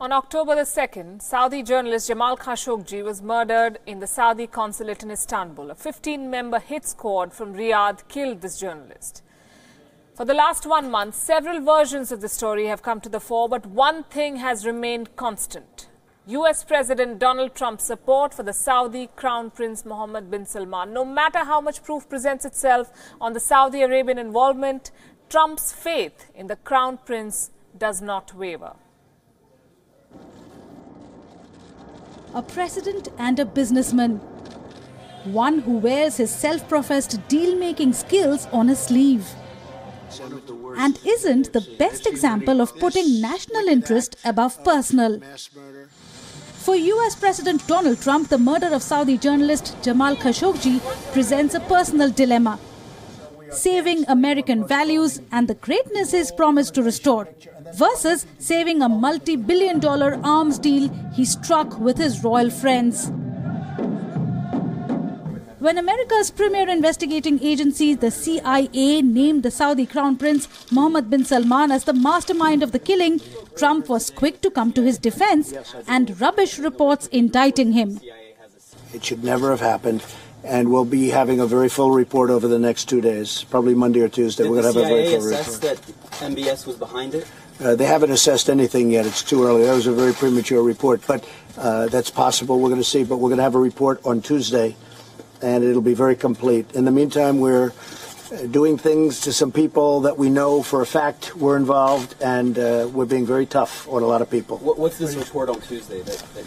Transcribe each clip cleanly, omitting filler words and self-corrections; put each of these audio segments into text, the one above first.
On October the 2nd, Saudi journalist Jamal Khashoggi was murdered in the Saudi consulate in Istanbul. A 15-member hit squad from Riyadh killed this journalist. For the last 1 month, several versions of the story have come to the fore, but one thing has remained constant. US President Donald Trump's support for the Saudi Crown Prince Mohammed bin Salman. No matter how much proof presents itself on the Saudi Arabian involvement, Trump's faith in the Crown Prince does not waver. A president and a businessman. One who wears his self-professed deal-making skills on his sleeve. And isn't the best example of putting national interest above personal. For US President Donald Trump, the murder of Saudi journalist Jamal Khashoggi presents a personal dilemma. Saving American values and the greatness he's promised to restore, versus saving a multi-billion-dollar arms deal he struck with his royal friends. When America's premier investigating agency, the CIA, named the Saudi Crown Prince Mohammed bin Salman as the mastermind of the killing, Trump was quick to come to his defense and rubbish reports indicting him. It should never have happened. And we'll be having a very full report over the next 2 days, probably Monday or Tuesday. We're going to have a very full report. Did the CIA assess that MBS was behind it? They haven't assessed anything yet. It's too early. That was a very premature report, but that's possible. We're going to see, but we're going to have a report on Tuesday, and it'll be very complete. In the meantime, we're doing things to some people that we know for a fact were involved, and we're being very tough on a lot of people. What's this report on Tuesday?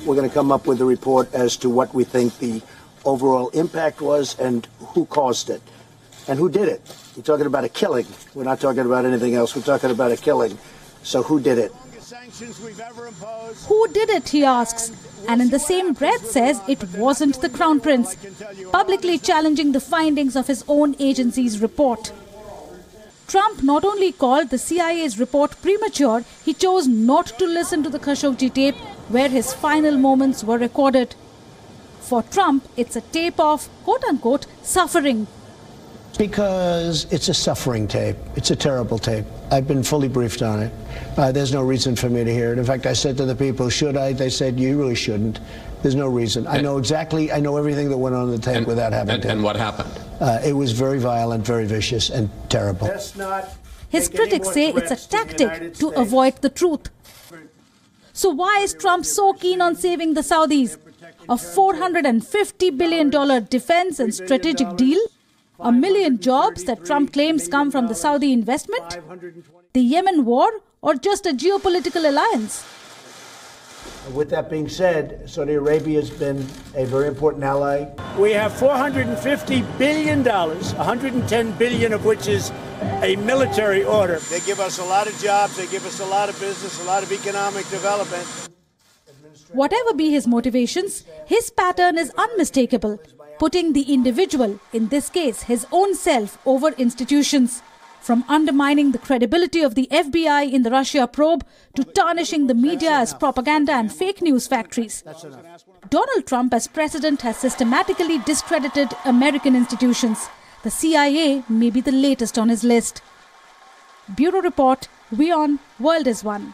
We're going to come up with a report as to what we think the overall impact was and who caused it and who did it. We're talking about a killing. We're not talking about anything else. We're talking about a killing. So who did it? Who did it, he asks, and in the same breath says it wasn't the Crown Prince, publicly challenging the findings of his own agency's report. Trump not only called the CIA's report premature, he chose not to listen to the Khashoggi tape where his final moments were recorded. For Trump, it's a tape of, quote-unquote, suffering. Because it's a suffering tape. It's a terrible tape. I've been fully briefed on it. There's no reason for me to hear it. In fact, I said to the people, should I? They said, you really shouldn't. There's no reason. I know everything that went on the tape without having to. And what happened? It was very violent, very vicious, and terrible. His critics say it's a tactic to avoid the truth. So why is Trump so keen on saving the Saudis? A $450 billion defense and strategic deal? 1 million jobs that Trump claims come from the Saudi investment? The Yemen war, or just a geopolitical alliance? With that being said, Saudi Arabia has been a very important ally. We have $450 billion, $110 billion of which is a military order. They give us a lot of jobs, they give us a lot of business, a lot of economic development. Whatever be his motivations, his pattern is unmistakable, putting the individual, in this case his own self, over institutions. From undermining the credibility of the FBI in the Russia probe to tarnishing the media as propaganda and fake news factories. Donald Trump as president has systematically discredited American institutions. The CIA may be the latest on his list. Bureau Report, WION, World is One.